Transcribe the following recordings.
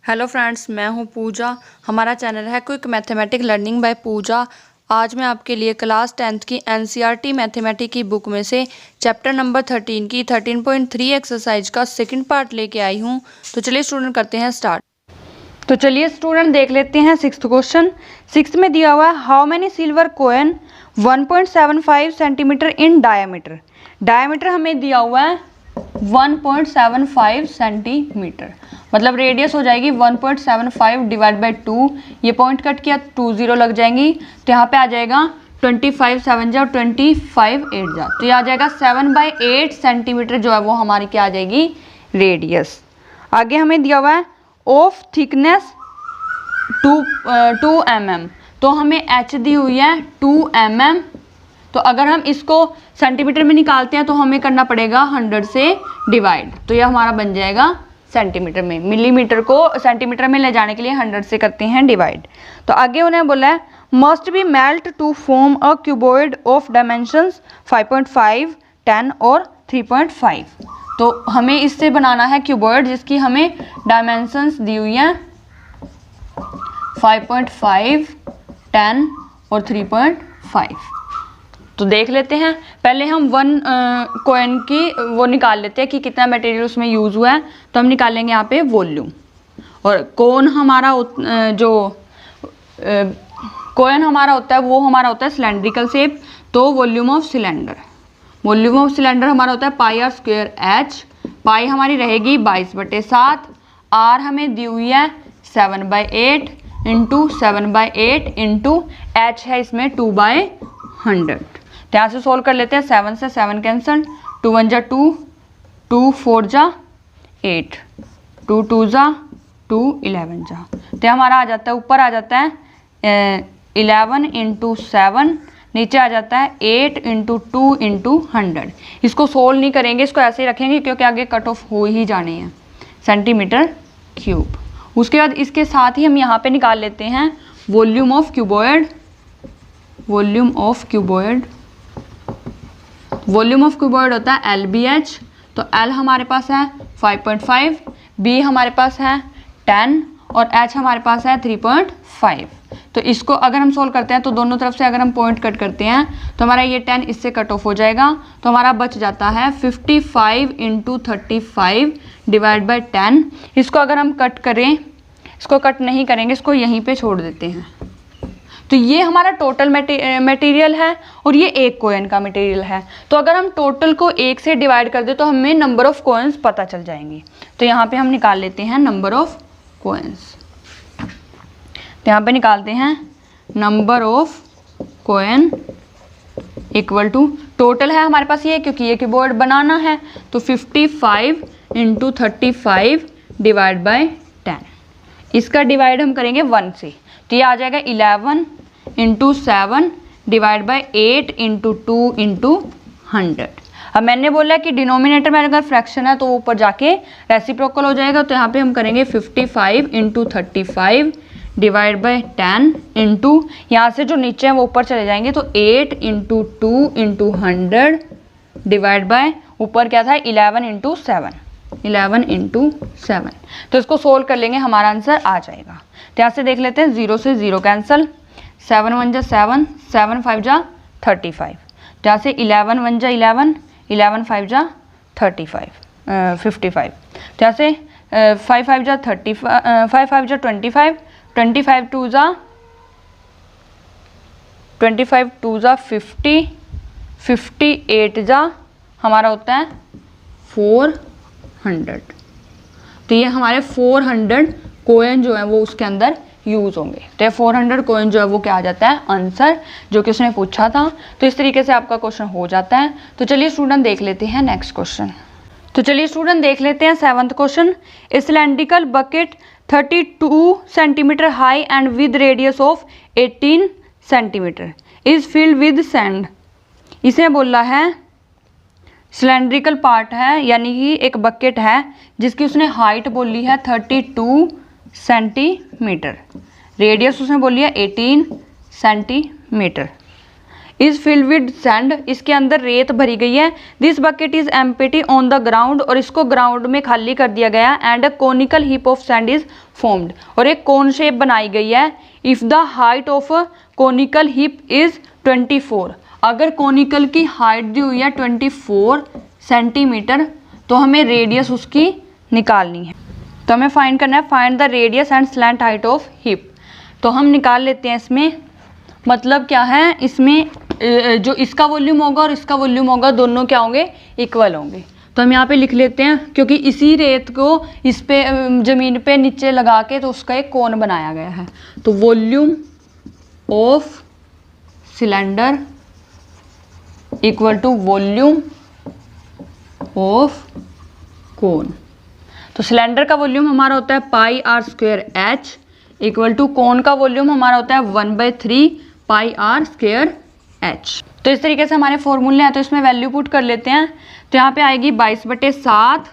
Hello friends, मैं हूं पूजा। हमारा चैनल है क्विक मैथमेटिक लर्निंग बाय पूजा। आज मैं आपके लिए क्लास 10th की एनसीईआरटी मैथमेटिक की बुक में से चैप्टर नंबर 13 की 13.3 एक्सरसाइज का सेकंड पार्ट लेके आई हूं। तो चलिए स्टूडेंट करते हैं स्टार्ट। तो चलिए स्टूडेंट देख लेते हैं सिक्स्थ क्वेश्चन। सिक्स्थ में दिया हुआ है how many silver coin 1.75 centimetre in diameter. Diameter हमें दिया हुआ है 1.75 सेंटीमीटर, मतलब रेडियस हो जाएगी 1.75 डिवाइड बाई 2। ये पॉइंट कट किया 2 0 लग जाएंगी, तो यहाँ पे आ जाएगा 25 7 जा और 25 8 जा, तो ये आ जाएगा 7/8 सेंटीमीटर जो है वो हमारी क्या आ जाएगी रेडियस। आगे हमें दिया हुआ है ऑफ थिकनेस 2 mm, तो हमें एच दी हुई है 2 mm। तो अगर हम इसको सेंटीमीटर में निकालते हैं तो हमें करना पड़ेगा 100 से डिवाइड, तो यह हमारा बन जाएगा सेंटीमीटर में। मिलीमीटर को सेंटीमीटर में ले जाने के लिए 100 से करते हैं डिवाइड। तो आगे उन्हें बोला है must be melt to form a cuboid of dimensions 5.5 10 और 3.5। तो हमें इससे बनाना है क्यूबॉइड जिसकी हमें डायमेंशंस दी हुई हैं 5.5 10 और 3.5। तो देख लेते हैं, पहले हम वन कॉइन की वो निकाल लेते हैं कि कितना मटेरियल उसमें यूज़ हुआ है। तो हम निकालेंगे यहाँ पे वॉल्यूम, और कौन हमारा जो कॉइन हमारा होता है वो हमारा होता है सिलेंड्रिकल शेप। तो वॉल्यूम ऑफ सिलेंडर हमारा होता है पाई आर स्क्वायर एच। पाई हमारी रहेगी 22/7। आर हमें दी हुई है 7/8 इंटू 7/8 इंटू एच है इसमें 2/100। तो यहाँ से सोल्व कर लेते हैं। 7 से 7 कैंसल, 2 1 जा 2, 2 4 जा 8, 2 2 जा 2 11 जा। तो हमारा आ जाता है, ऊपर आ जाता है 11 इंटू 7, नीचे आ जाता है 8 इंटू 2 इंटू 100। इसको सोल्व नहीं करेंगे, इसको ऐसे ही रखेंगे क्योंकि आगे कट ऑफ हो ही जाने हैं सेंटीमीटर क्यूब। उसके बाद इसके साथ ही हम यहाँ पे निकाल लेते हैं volume of cuboid. Volume of cuboid होता है LBH। तो L हमारे पास है 5.5, B हमारे पास है 10 और H हमारे पास है 3.5। तो इसको अगर हम सोल्व करते हैं तो दोनों तरफ से अगर हम पॉइंट कट करते हैं तो हमारा ये 10 इससे कट ऑफ हो जाएगा। तो हमारा बच जाता है 55 इंटू 35 डिवाइड बाई 10। इसको अगर हम कट करें, इसको कट नहीं करेंगे, इसको यहीं पे छोड़ देते हैं। तो ये हमारा टोटल मटेरियल है और ये एक कॉइन का मटेरियल है। तो अगर हम टोटल को 1 से डिवाइड कर दे तो हमें नंबर ऑफ कॉइन्स पता चल जाएंगे। तो यहाँ पे हम निकाल लेते हैं नंबर ऑफ कॉइन्स। तो यहाँ पे निकालते हैं number of coin equal to total है हमारे पास ये, क्योंकि ये कीबोर्ड बनाना है। तो 55 इंटू 35 डिवाइड बाई 10। इसका डिवाइड हम करेंगे 1 से, तो ये आ जाएगा 11 into 7 divide by 8 into 2 into 100। अब मैंने बोला कि डिनोमिनेटर में अगर फ्रैक्शन है तो वो ऊपर जाके रेसिप्रोकल हो जाएगा। तो यहाँ पे हम करेंगे 55 इंटू 35 डिवाइड बाई 10 इंटू यहाँ से जो नीचे हैं वो ऊपर चले जाएंगे, तो 8 इंटू 2 इंटू 100 डिवाइड बाय ऊपर क्या था 11 इंटू 7। तो इसको सोल्व कर लेंगे, हमारा आंसर आ जाएगा। तो यहाँ से देख लेते हैं 0 से 0 कैंसिल, 7 1 जा 7, 7 5 जा 35। तो यहाँ से 11 1 जा 11, 11 5 जा 55। तो यहाँ से 5 5 जा 35, 5 5 जा 25, 25 2 जा 50, 58 जा हमारा होता है 400। तो ये हमारे 400 कॉइन जो है वो उसके अंदर यूज़ होंगे। तो 400 कॉइन जो है वो क्या आ जाता है आंसर, जो कि उसने पूछा था। तो इस तरीके से आपका क्वेश्चन हो जाता है। तो चलिए स्टूडेंट देख लेते हैं नेक्स्ट क्वेश्चन। तो चलिए स्टूडेंट देख लेते हैं 7th question. A cylindrical bucket 32 centimetre high and with radius of 18 centimetre is filled with sand. इसे बोला है सिलेंड्रिकल पार्ट है, यानी कि एक बकेट है जिसकी उसने हाइट बोली है 32 सेंटीमीटर, रेडियस उसने बोली है 18 centimetre. Is filled with sand, इसके अंदर रेत भरी गई है। This bucket is empty on the ground, और इसको ग्राउंड में खाली कर दिया गया। And a conical heap of sand is formed, और एक कोन शेप बनाई गई है। If the height of conical heap is 24, अगर कोनिकल की हाइट दी हुई है 24 सेंटीमीटर, तो हमें रेडियस उसकी निकालनी है। तो हमें फाइंड करना है, find the radius and slant height of hip. तो हम निकाल लेते हैं। इसमें मतलब क्या है, इसमें जो इसका वॉल्यूम होगा और इसका वॉल्यूम होगा, दोनों क्या होंगे, इक्वल होंगे। तो हम यहाँ पे लिख लेते हैं, क्योंकि इसी रेत को इस पे ज़मीन पे नीचे लगा के तो उसका एक कोन बनाया गया है। तो volume of cylinder equal to volume of cone. तो सिलेंडर का वॉल्यूम हमारा होता है pi r square h, equal to cone का वॉल्यूम हमारा होता है 1/3 पाई आर स्क्वेयर एच। तो इस तरीके से हमारे फॉर्मूले हैं, तो इसमें वैल्यू पुट कर लेते हैं। तो यहाँ पे आएगी 22/7,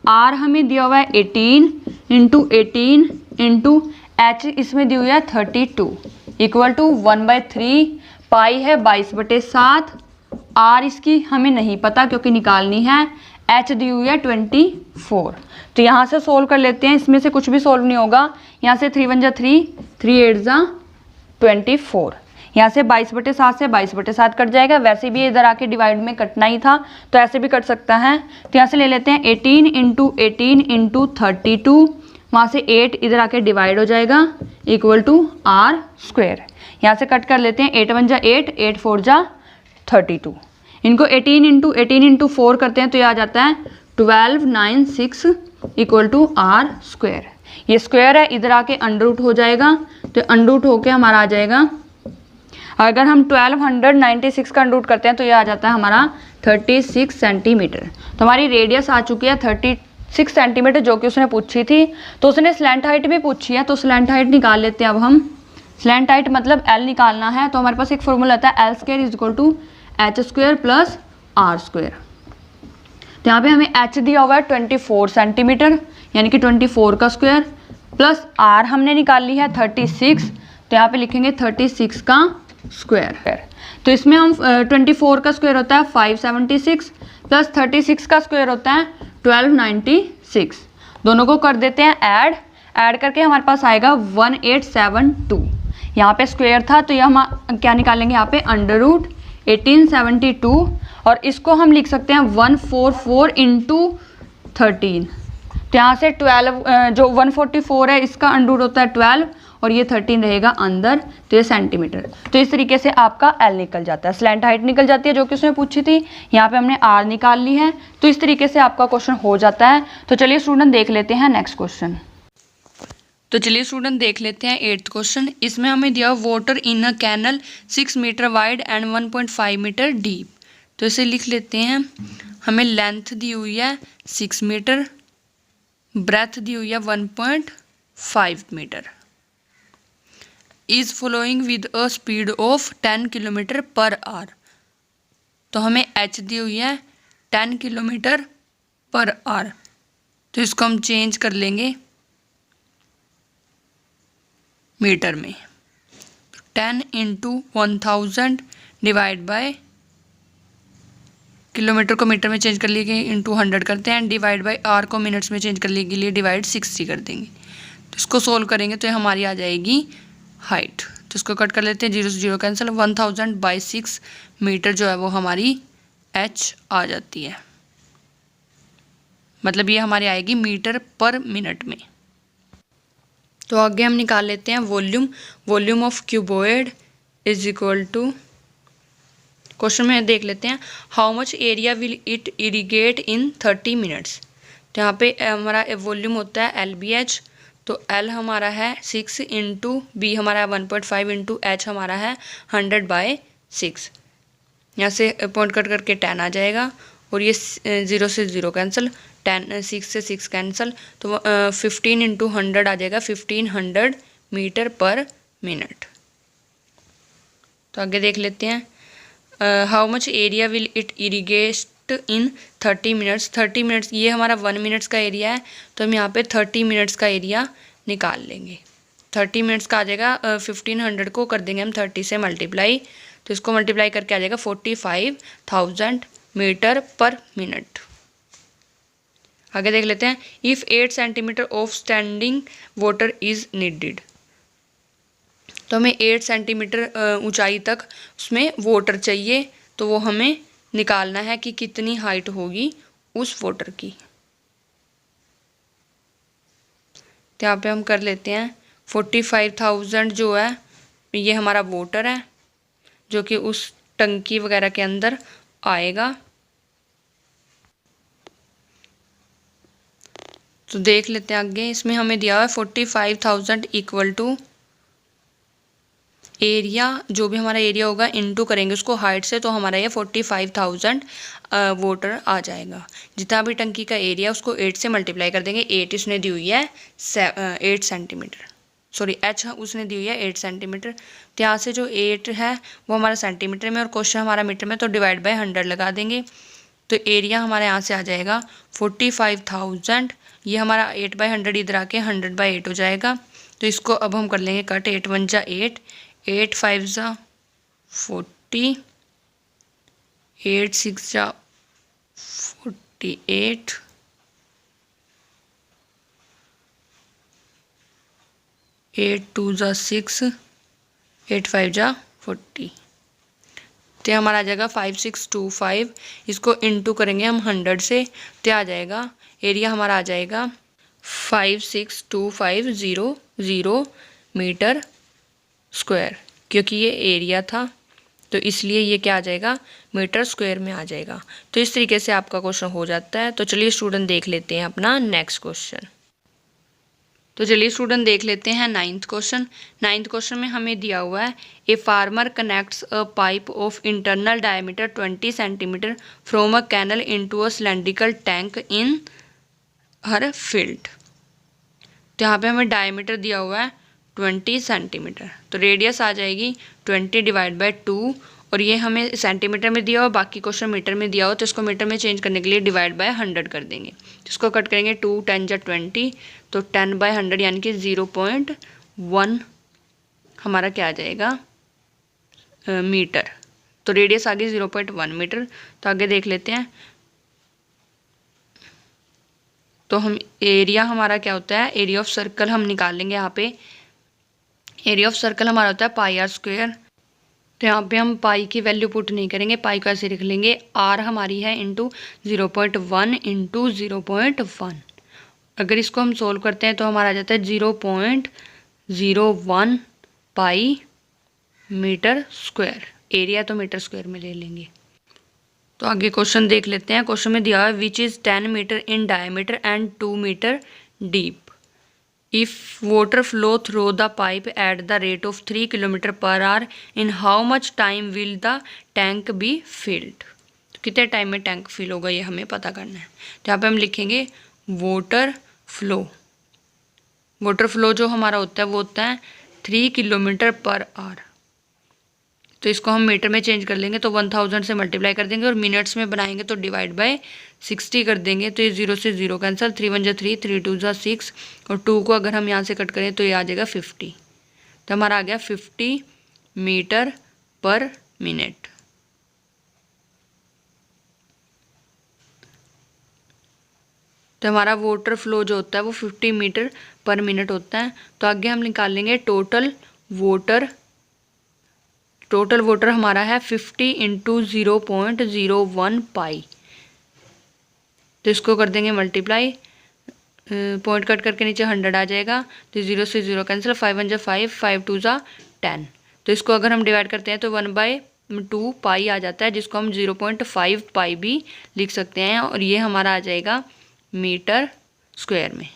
आर हमें दिया हुआ है 18 इंटू 18 इंटू एच इसमें दी हुई है 32, इक्वल टू 1/3 पाई है 22/7, आर इसकी हमें नहीं पता क्योंकि निकालनी है, एच दी हुई है 24। तो यहाँ से सोल्व कर लेते हैं, इसमें से कुछ भी सोल्व नहीं होगा। यहाँ से 3 1 जा 3, 3 8 जा 24, यहाँ से 22/7 से 22/7 कट जाएगा। वैसे भी इधर आके डिवाइड में कटना ही था, तो ऐसे भी कट सकता है। तो यहाँ से ले लेते हैं 18 इंटू 18 इंटू 32, वहाँ से 8 इधर आके डिवाइड हो जाएगा, इक्वल टू आर स्क्वेयर। यहाँ से कट कर लेते हैं, 8 1 जा 8, 8 4 जा 32। इनको 18 इंटू 18 इंटू 4 करते हैं तो ये आ जाता है 1296 इक्वल टू आर स्क्वेयर। ये स्क्वायर है, इधर आके अंडर रूट हो जाएगा, तो अंडर रूट होके हमारा आ जाएगा, अगर हम 1296 का अंडर रूट करते हैं तो ये आ जाता है हमारा 36 सेंटीमीटर। तो हमारी रेडियस आ चुकी है 36 सेंटीमीटर, जो कि उसने पूछी थी। तो उसने स्लैंट हाइट भी पूछी है, तो स्लैंट हाइट निकाल लेते हैं अब हम। स्लैंट हाइट मतलब एल निकालना है, तो हमारे पास एक फॉर्मूला आता है L square is equal to H square plus R square. तो यहाँ पे हमें एच दिया हुआ है 24 सेंटीमीटर, यानी कि 24 का स्क्वायर, प्लस आर हमने निकाल ली है 36, तो यहाँ पे लिखेंगे 36 का स्क्वायर। तो इसमें हम 24 का स्क्वायर होता है 576, प्लस 36 का स्क्वायर होता है 1296। दोनों को कर देते हैं ऐड करके हमारे पास आएगा 1872। यहाँ पे स्क्वायर था, तो ये हम क्या निकालेंगे, यहाँ पे अंडर रूट 1872, और इसको हम लिख सकते हैं 144 इंटू 13। तो यहाँ से 12 जो 144 है इसका अंडर रूट होता है 12, और ये 13 रहेगा अंदर, तो ये सेंटीमीटर। तो इस तरीके से आपका एल निकल जाता है, स्लैंट हाइट निकल जाती है जो कि उसने पूछी थी। यहाँ पे हमने आर निकाल ली है, तो इस तरीके से आपका क्वेश्चन हो जाता है। तो चलिए स्टूडेंट देख लेते हैं नेक्स्ट क्वेश्चन। तो चलिए स्टूडेंट देख लेते हैं 8th क्वेश्चन। इसमें हमें दिया water in a canal 6 metre wide and 1.5 metre deep. तो इसे लिख लेते हैं। हमें लेंथ दी हुई है 6 मीटर, ब्रेथ दी हुई है 1.5 metre. Is following with a speed of 10 kilometre per hour. तो हमें एच दी हुई है 10 किलोमीटर पर आवर, तो इसको हम चेंज कर लेंगे मीटर में। 10 इंटू 1000 डिवाइड बाय, किलोमीटर को मीटर में चेंज कर लिए इंटू 100 करते हैं, डिवाइड बाय आर को मिनट्स में चेंज करने के लिए डिवाइड 60 कर देंगे। तो इसको सोल्व करेंगे तो हमारी आ जाएगी हाइट। तो इसको कट कर लेते हैं, 0 से 0 कैंसिल, 1000 बाई 6 मीटर जो है वो हमारी एच आ जाती है। मतलब ये हमारी आएगी मीटर पर मिनट में। तो आगे हम निकाल लेते हैं volume of cuboid is equal to, question में देख लेते हैं, how much area will it irrigate in 30 minutes. तो यहाँ पे हमारा वॉल्यूम होता है LBH। तो L हमारा है 6 इंटू B हमारा है 1.5 इंटू H हमारा है 100/6। यहाँ से पॉइंट कट करके 10 आ जाएगा, और ये 0 से 0 कैंसिल, 10 6 से 6 कैंसिल, तो 15 इंटू 100 आ जाएगा 1500 मीटर पर मिनट। तो आगे देख लेते हैं, how much area will it irrigate in 30 minutes. 30 minutes ये हमारा 1 मिनट्स का एरिया है, तो हम यहाँ पे 30 मिनट्स का एरिया निकाल लेंगे। 30 मिनट्स का आ जाएगा 1500 को कर देंगे हम 30 से मल्टीप्लाई, तो इसको मल्टीप्लाई करके आ जाएगा 45,000 मीटर पर मिनट। आगे देख लेते हैं, if 8 centimetre of standing water is needed, तो हमें 8 सेंटीमीटर ऊंचाई तक उसमें वाटर चाहिए, तो वो हमें निकालना है कि कितनी हाइट होगी उस वाटर की। तो यहाँ पे हम कर लेते हैं 45,000 जो है ये हमारा वाटर है जो कि उस टंकी वगैरह के अंदर आएगा। तो देख लेते हैं आगे, इसमें हमें दिया हुआ है 45,000 इक्वल टू एरिया, जो भी हमारा एरिया होगा इनटू करेंगे उसको हाइट से, तो हमारा ये 45,000 वाटर आ जाएगा। जितना भी टंकी का एरिया उसको 8 से मल्टीप्लाई कर देंगे। 8 इसने दी हुई है 8 सेंटीमीटर, सॉरी एच उसने दी हुई है 8 सेंटीमीटर। तो यहाँ से जो 8 है वो हमारा सेंटीमीटर में और क्वेश्चन हमारा मीटर में, तो डिवाइड बाय 100 लगा देंगे। तो एरिया हमारे यहाँ से आ जाएगा 45,000, ये हमारा 8/100 इधर आके 100/8 हो जाएगा। तो इसको अब हम कर लेंगे कट, 8 1 जा 8, 8 5 जा 40, 8 6 जा 48, 8 2 जा 6, 8 5 जा 40, तो हमारा आ जाएगा 5625। इसको इनटू करेंगे हम 100 से, तो आ जाएगा एरिया हमारा आ जाएगा 562500 मीटर स्क्वायर, क्योंकि ये एरिया था तो इसलिए ये क्या आ जाएगा मीटर स्क्वायर में आ जाएगा। तो इस तरीके से आपका क्वेश्चन हो जाता है। तो चलिए स्टूडेंट देख लेते हैं अपना नेक्स्ट क्वेश्चन। तो चलिए स्टूडेंट देख लेते हैं 9th क्वेश्चन। 9th क्वेश्चन में हमें दिया हुआ है, a farmer connects a pipe of internal diameter 20 centimetre from a canal into a cylindrical tank in her field. तो यहाँ पे हमें डायमीटर दिया हुआ है 20 सेंटीमीटर, तो रेडियस आ जाएगी 20 डिवाइड बाय 2, और ये हमें सेंटीमीटर में दिया हुआ, बाकी क्वेश्चन मीटर में दिया हो, तो इसको मीटर में चेंज करने के लिए डिवाइड बाय 100 कर देंगे। तो इसको कट करेंगे 2 10 जा 20, तो 10/100 यानी कि 0.1 हमारा क्या आ जाएगा मीटर। तो रेडियस आ गई 0.1 मीटर। तो आगे देख लेते हैं, तो हम एरिया हमारा क्या होता है, एरिया ऑफ सर्कल हम निकाल लेंगे। यहाँ पे एरिया ऑफ सर्कल हमारा होता है पाई आर स्क्वायर। तो यहाँ पे हम पाई की वैल्यू पुट नहीं करेंगे, पाई को ऐसे लिख लेंगे, आर हमारी है इंटू 0.1 इंटू 0.1। अगर इसको हम सोल्व करते हैं तो हमारा आ जाता है 0.01 पाई मीटर स्क्वायर। एरिया तो मीटर स्क्वायर में ले लेंगे। तो आगे क्वेश्चन देख लेते हैं। क्वेश्चन में दिया है which is 10 metre in diameter and 2 metre deep. If water flow through the pipe at the rate of 3 km/h, in how much time will the tank be filled? तो कितने टाइम में tank fill होगा ये हमें पता करना है। तो यहाँ पे हम लिखेंगे वाटर फ्लो। वाटर फ्लो जो हमारा होता है वो होता है 3 km/h। तो इसको हम मीटर में चेंज कर लेंगे, तो 1000 से मल्टीप्लाई कर देंगे, और मिनट्स में बनाएंगे तो डिवाइड बाय 60 कर देंगे। तो ये 0 से 0 कैंसिल, 3 1 जा 3, 3 2 जा 6, और 2 को अगर हम यहाँ से कट करें तो ये आ जाएगा 50। तो हमारा आ गया 50 मीटर पर मिनट। तो हमारा वाटर फ्लो जो होता है वो 50 मीटर पर मिनट होता है। तो आगे हम निकाल लेंगे टोटल वाटर। टोटल वाटर हमारा है 50 इंटू 0.01 पाई। तो इसको कर देंगे मल्टीप्लाई, पॉइंट कट करके नीचे 100 आ जाएगा, तो 0 से 0 कैंसिल, 5 1 जा 5, 5 2 जा 10। तो इसको अगर हम डिवाइड करते हैं तो 1/2 पाई आ जाता है, जिसको हम 0.5 पाई भी लिख सकते हैं, और ये हमारा आ जाएगा मीटर स्क्वायर में।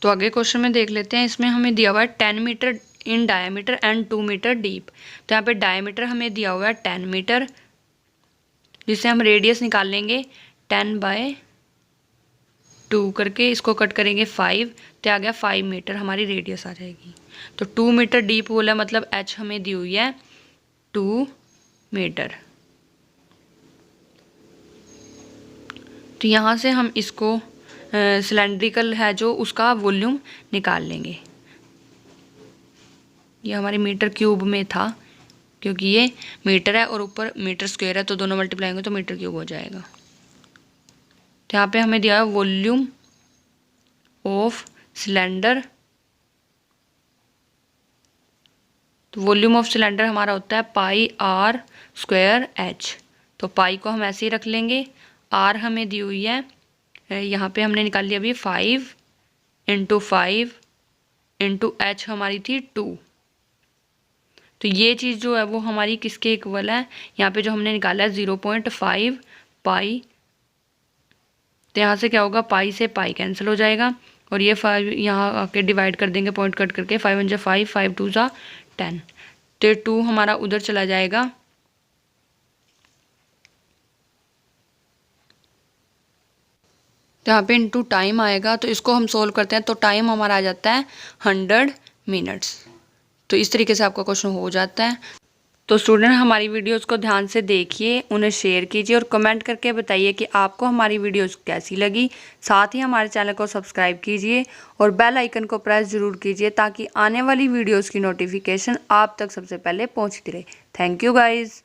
तो आगे क्वेश्चन में देख लेते हैं। इसमें हमें दिया हुआ है 10 metre in diameter and 2 metre deep. तो यहाँ पे डायमीटर हमें दिया हुआ है 10 मीटर, जिससे हम रेडियस निकाल लेंगे 10/2 करके, इसको कट करेंगे 5, तो आ गया 5 मीटर हमारी रेडियस आ जाएगी। तो 2 मीटर डीप बोला, मतलब एच हमें दी हुई है 2 मीटर। तो यहाँ से हम इसको सिलेंड्रिकल है जो उसका वॉल्यूम निकाल लेंगे। ये हमारे मीटर क्यूब में था, क्योंकि ये मीटर है और ऊपर मीटर स्क्वायर है, तो दोनों मल्टीप्लाई होंगे तो मीटर क्यूब हो जाएगा। तो यहाँ पे हमें दिया है वॉल्यूम ऑफ सिलेंडर। तो वॉल्यूम ऑफ सिलेंडर हमारा होता है पाई आर स्क्वायर एच। तो पाई को हम ऐसे ही रख लेंगे। आर हमें दी हुई है, यहाँ पे हमने निकाल लिया अभी 5 × 5 × एच हमारी थी 2। तो ये चीज़ जो है वो हमारी किसके इक्वल है, यहाँ पे जो हमने निकाला है 0.5 पाई। तो यहाँ से क्या होगा, पाई से पाई कैंसिल हो जाएगा और ये 5 यहाँ आके डिवाइड कर देंगे पॉइंट कट करके। 5 × 5 5 2 10। तो 2 हमारा उधर चला जाएगा। तो यहाँ पे इनटू टाइम आएगा, तो इसको हम सोल्व करते हैं तो टाइम हमारा आ जाता है 100 मिनट्स। तो इस तरीके से आपका क्वेश्चन हो जाता है। तो स्टूडेंट हमारी वीडियोस को ध्यान से देखिए, उन्हें शेयर कीजिए और कमेंट करके बताइए कि आपको हमारी वीडियोस कैसी लगी। साथ ही हमारे चैनल को सब्सक्राइब कीजिए और बेल आइकन को प्रेस ज़रूर कीजिए ताकि आने वाली वीडियोस की नोटिफिकेशन आप तक सबसे पहले पहुंचती रहे। Thank you guys.